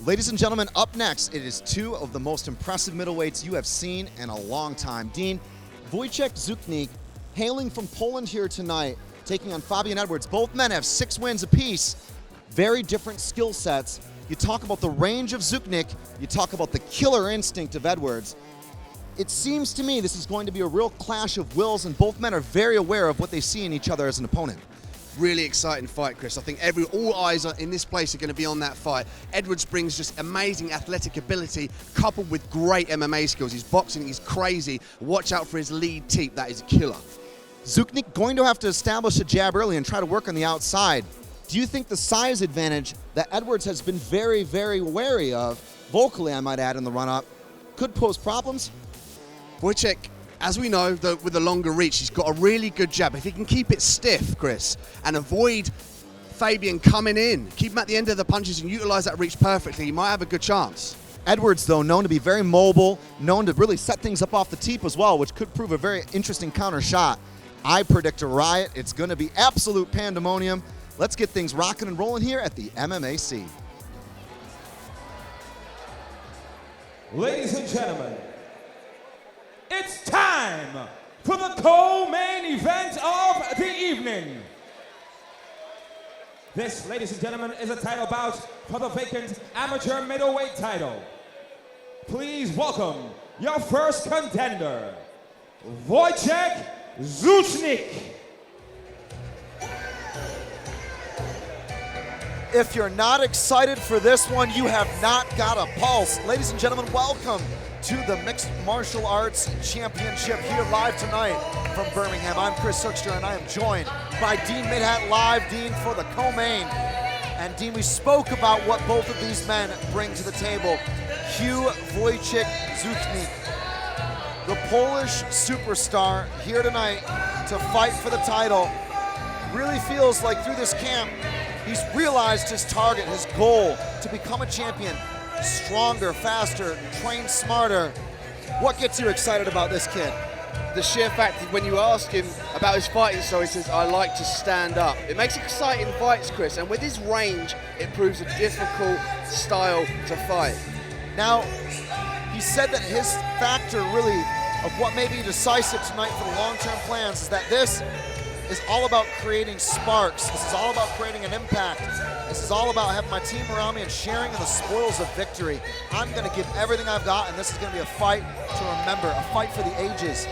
Ladies and gentlemen, up next, it is two of the most impressive middleweights you have seen in a long time. Dean, Wojciech Zuchnik, hailing from Poland here tonight, taking on Fabian Edwards. Both men have 6 wins apiece. Very different skill sets. You talk about the range of Zuchnik, you talk about the killer instinct of Edwards. It seems to me this is going to be a real clash of wills, and both men are very aware of what they see in each other as an opponent. Really exciting fight, Chris. I think all eyes in this place are going to be on that fight. Edwards brings just amazing athletic ability coupled with great MMA skills. His boxing is crazy. Watch out for his lead teep. That is a killer. Zuchnik going to have to establish a jab early and try to work on the outside. Do you think the size advantage that Edwards has been very, very wary of, vocally I might add in the run-up, could pose problems? Wojciech, as we know, with the longer reach, he's got a really good jab. If he can keep it stiff, Chris, and avoid Fabian coming in, keep him at the end of the punches and utilize that reach perfectly, he might have a good chance. Edwards, though, known to be very mobile, known to really set things up off the teep as well, which could prove a very interesting counter shot. I predict a riot. It's going to be absolute pandemonium. Let's get things rocking and rolling here at the MMAC. Ladies and gentlemen, it's time for the co-main event of the evening. This, ladies and gentlemen, is a title bout for the vacant amateur middleweight title. Please welcome your first contender, Wojciech Zuchnik. If you're not excited for this one, you have not got a pulse. Ladies and gentlemen, welcome to the Mixed Martial Arts Championship here live tonight from Birmingham. I'm Chris Hookster, and I am joined by Dean Midhat live, Dean, for the co-main. And Dean, we spoke about what both of these men bring to the table. Wojciech Zuchnik, the Polish superstar, here tonight to fight for the title. Really feels like through this camp, he's realized his target, his goal, to become a champion. Stronger, faster, train smarter. What gets you excited about this kid? The sheer fact that when you ask him about his fighting style, he says, I like to stand up. It makes exciting fights, Chris, and with his range, it proves a difficult style to fight. Now, he said that his factor really of what may be decisive tonight for the long-term plans is that this is all about creating sparks. This is all about creating an impact. This is all about having my team around me and sharing in the spoils of victory. I'm going to give everything I've got, and this is going to be a fight to remember, a fight for the ages.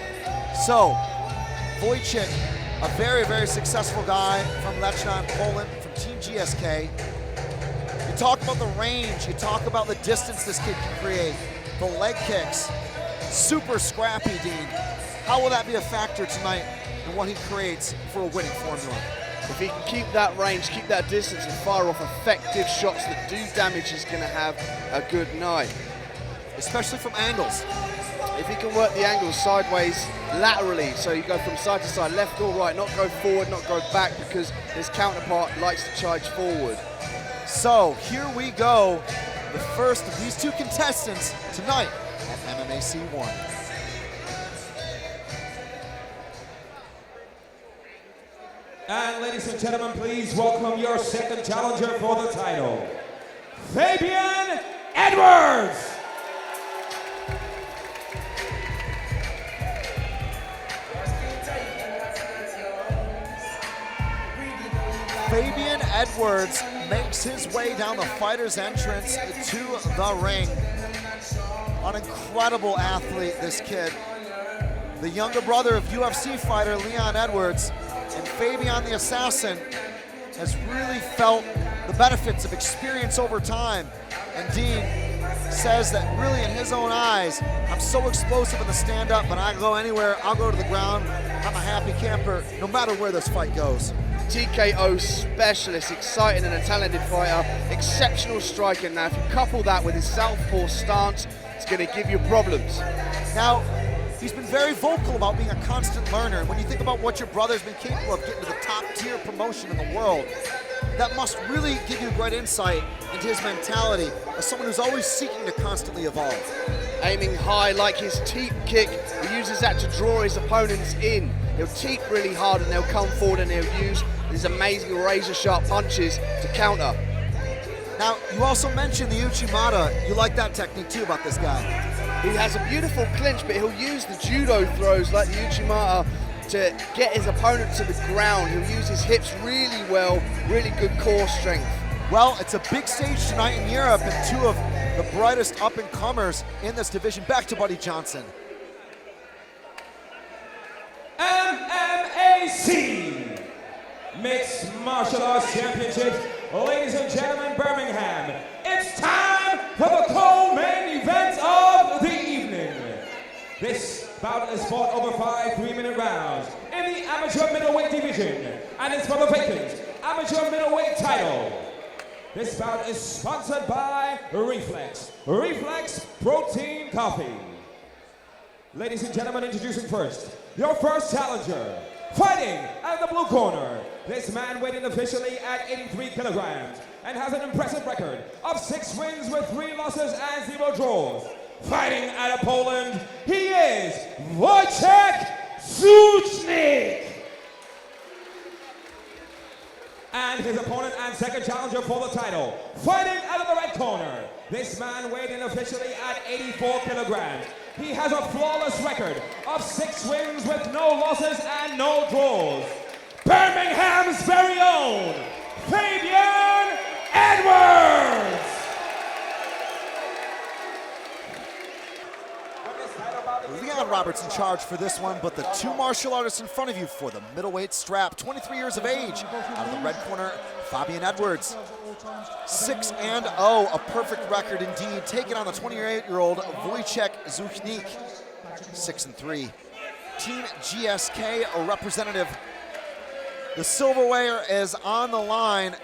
So, Wojciech, a very, very successful guy from Lechna, Poland, from Team GSK. You talk about the range, you talk about the distance this kid can create, the leg kicks, super scrappy, Dean. How will that be a factor tonight in what he creates for a winning formula? If he can keep that range, keep that distance, and fire off effective shots that do damage, he's going to have a good night. Especially from angles. If he can work the angles sideways, laterally, so you go from side to side, left or right, not go forward, not go back, because his counterpart likes to charge forward. So here we go, the first of these two contestants tonight at MMAC 1. And ladies and gentlemen, please welcome your second challenger for the title, Fabian Edwards. Fabian Edwards makes his way down the fighter's entrance to the ring. An incredible athlete, this kid. The younger brother of UFC fighter Leon Edwards, and Fabian the Assassin has really felt the benefits of experience over time. And Dean says that really in his own eyes, I'm so explosive in the stand-up, but I go anywhere, I'll go to the ground. I'm a happy camper, no matter where this fight goes. TKO specialist, exciting and a talented fighter, exceptional striker. Now, if you couple that with his southpaw stance, it's going to give you problems. Now, he's been very vocal about being a constant learner. And when you think about what your brother's been capable of, getting to the top tier promotion in the world, that must really give you great insight into his mentality as someone who's always seeking to constantly evolve. Aiming high, like his teep kick, he uses that to draw his opponents in. He'll teep really hard and they'll come forward and he'll use these amazing razor sharp punches to counter. Now, you also mentioned the Uchimata. You like that technique too about this guy. He has a beautiful clinch, but he'll use the judo throws like the Uchimata to get his opponent to the ground. He'll use his hips really well, really good core strength. Well, it's a big stage tonight in Europe, and two of the brightest up-and-comers in this division. Back to Buddy Johnson. MMAC Mixed Martial Arts Championship. Ladies and gentlemen, Birmingham, it's time for the co-main event of the evening. This bout is fought over 5 3-minute rounds in the amateur middleweight division, and it's for the vacant amateur middleweight title. This bout is sponsored by Reflex Protein Coffee. Ladies and gentlemen, introducing first, your first challenger. Fighting out of the blue corner, this man weighing officially at 83 kilograms and has an impressive record of 6 wins with 3 losses and 0 draws. Fighting out of Poland, he is Wojciech Zuchnik. And his opponent and second challenger for the title, fighting out of the red corner, this man weighed in officially at 84 kilograms. He has a flawless record of 6 wins with no losses and no draws. Birmingham's very own, Fabian Edwards! Leon Roberts in charge for this one, but the two martial artists in front of you for the middleweight strap. 23 years of age, out of the red corner, Fabian Edwards. 6-0, a perfect record indeed, taking on the 28-year-old Wojciech Zuchnik. 6-3. Team GSK, a representative. The silverware is on the line.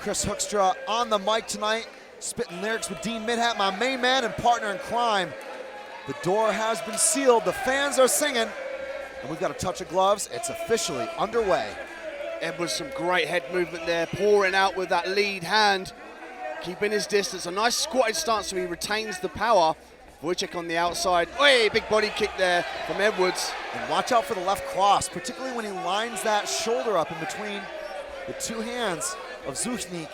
Chris Hoekstra on the mic tonight, spitting lyrics with Dean Midhat, my main man and partner in crime. The door has been sealed, the fans are singing, and we've got a touch of gloves. It's officially underway. Edwards, some great head movement there, pouring out with that lead hand, keeping his distance. A nice squatted stance so he retains the power. Wojciech on the outside. Hey, big body kick there from Edwards. And watch out for the left cross, particularly when he lines that shoulder up in between the two hands of Zuchnik.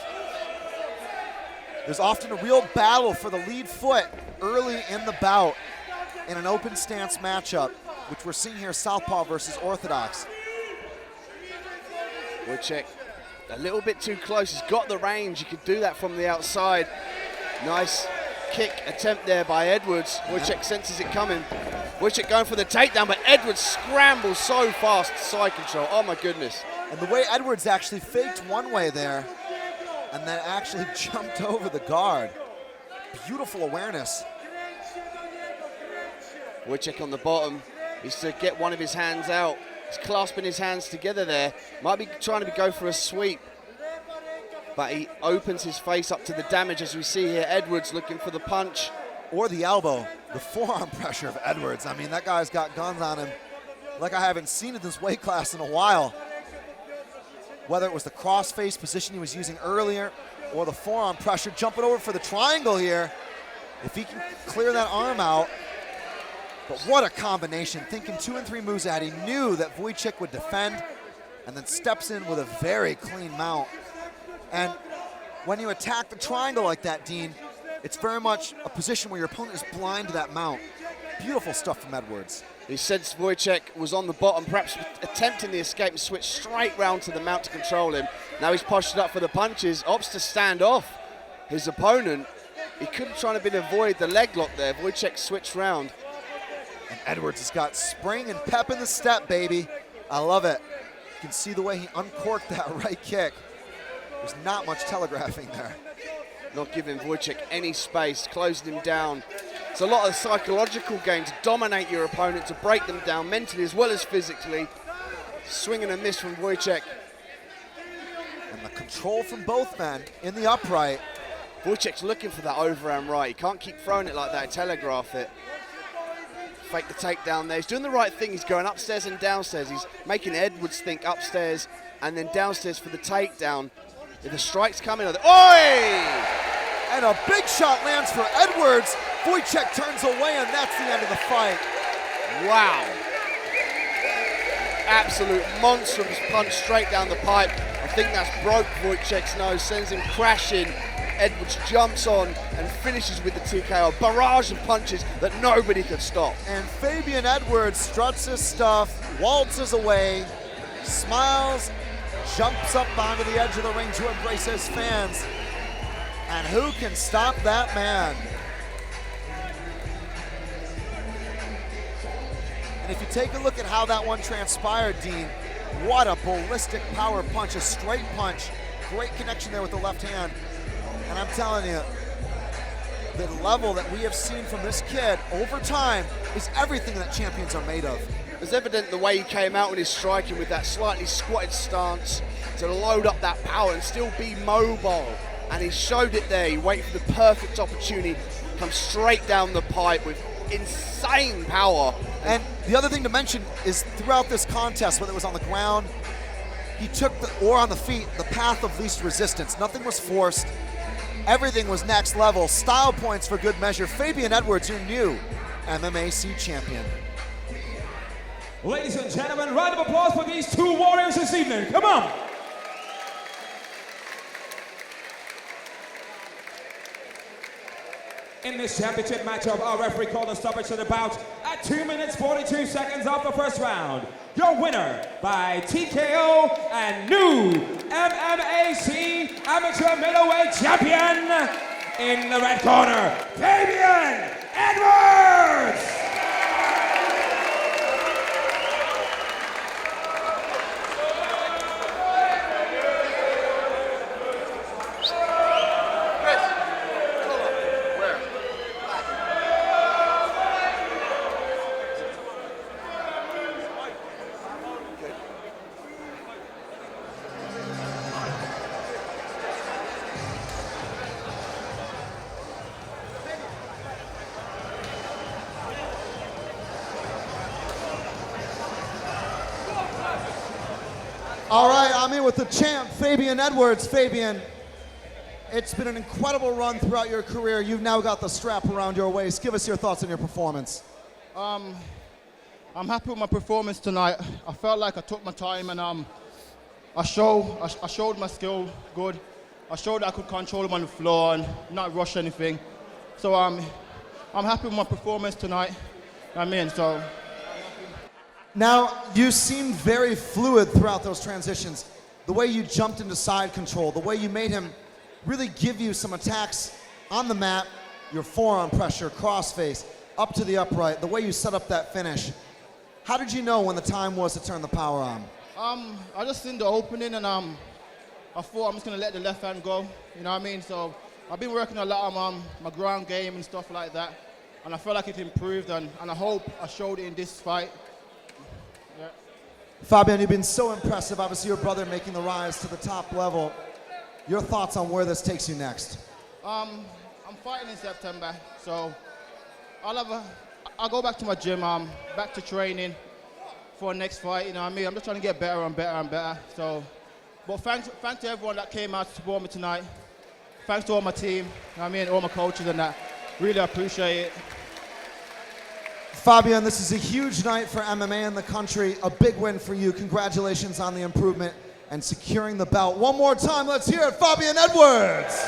There's often a real battle for the lead foot early in the bout in an open stance matchup, which we're seeing here, southpaw versus orthodox. Wojciech a little bit too close. He's got the range. He could do that from the outside. Nice kick attempt there by Edwards. Wojciech senses it coming. Wojciech going for the takedown, but Edwards scrambles so fast. Side control. Oh my goodness. And the way Edwards actually faked one way there and then actually jumped over the guard. Beautiful awareness. Wojciech on the bottom. He's to get one of his hands out. He's clasping his hands together there. Might be trying to go for a sweep. But he opens his face up to the damage as we see here. Edwards looking for the punch. Or the elbow. The forearm pressure of Edwards. I mean, that guy's got guns on him like I haven't seen in this weight class in a while. Whether it was the cross-face position he was using earlier or the forearm pressure, jumping over for the triangle here. If he can clear that arm out. But what a combination. Thinking 2 and 3 moves ahead. He knew that Wojciech would defend and then steps in with a very clean mount. And when you attack the triangle like that, Dean, it's very much a position where your opponent is blind to that mount. Beautiful stuff from Edwards. He sensed Wojciech was on the bottom, perhaps attempting the escape and switch straight round to the mount to control him. Now he's postured up for the punches, opts to stand off his opponent. He could have tried to avoid the leg lock there. Wojciech switched round. And Edwards has got spring and pep in the step, baby. I love it. You can see the way he uncorked that right kick. There's not much telegraphing there. Not giving Wojciech any space, closing him down. It's a lot of psychological game to dominate your opponent, to break them down mentally as well as physically. Swing and a miss from Wojciech. And the control from both men in the upright. Wojciech's looking for that overhand right. He can't keep throwing it like that, telegraph it. Fake the takedown there. He's doing the right thing. He's going upstairs and downstairs. He's making Edwards think upstairs and then downstairs for the takedown. If the strike's coming, oi! And a big shot lands for Edwards. Wojciech turns away, and that's the end of the fight. Wow. Absolute monstrous punch straight down the pipe. I think that's broke Wojciech's nose, sends him crashing. Edwards jumps on and finishes with the TKO, a barrage of punches that nobody could stop. And Fabian Edwards struts his stuff, waltzes away, smiles, jumps up onto the edge of the ring to embrace his fans. And who can stop that man? And if you take a look at how that one transpired, Dean, what a ballistic power punch, a straight punch. Great connection there with the left hand. And I'm telling you, the level that we have seen from this kid over time is everything that champions are made of. It's evident the way he came out with his striking with that slightly squatted stance to load up that power and still be mobile. And he showed it there. He waited for the perfect opportunity, come straight down the pipe with insane power. And the other thing to mention is throughout this contest, whether it was on the ground, he took or on the feet, the path of least resistance. Nothing was forced. Everything was next level. Style points for good measure. Fabian Edwards, your new MMAC champion. Ladies and gentlemen, round of applause for these two warriors this evening. Come on. In this championship matchup, our referee called a stoppage to the bout at 2 minutes 42 seconds of the first round. Your winner by TKO and new MMAC Amateur Middleweight Champion in the red corner, Fabian Edwards! All right, I'm here with the champ, Fabian Edwards. Fabian, it's been an incredible run throughout your career. You've now got the strap around your waist. Give us your thoughts on your performance. I'm happy with my performance tonight. I felt like I took my time and I showed my skill good. I showed that I could control him on the floor and not rush anything. So I'm happy with my performance tonight. Now, you seemed very fluid throughout those transitions. The way you jumped into side control, the way you made him really give you some attacks on the mat, your forearm pressure, crossface, up to the upright, the way you set up that finish. How did you know when the time was to turn the power on? I just seen the opening and I thought I'm just gonna let the left hand go, you know what I mean? So I've been working a lot on my ground game and stuff like that, and I felt like it improved, and I hope I showed it in this fight. Yeah. Fabian, you've been so impressive. Obviously, your brother making the rise to the top level. Your thoughts on where this takes you next? I'm fighting in September, so I'll go back to my gym, back to training for the next fight. You know what I mean? I'm just trying to get better and better and better. So, but thanks to everyone that came out to support me tonight. Thanks to all my team, you know what I mean, all my coaches and that. Really appreciate it. Fabian, this is a huge night for MMA in the country. A big win for you. Congratulations on the improvement and securing the belt. One more time, let's hear it, Fabian Edwards.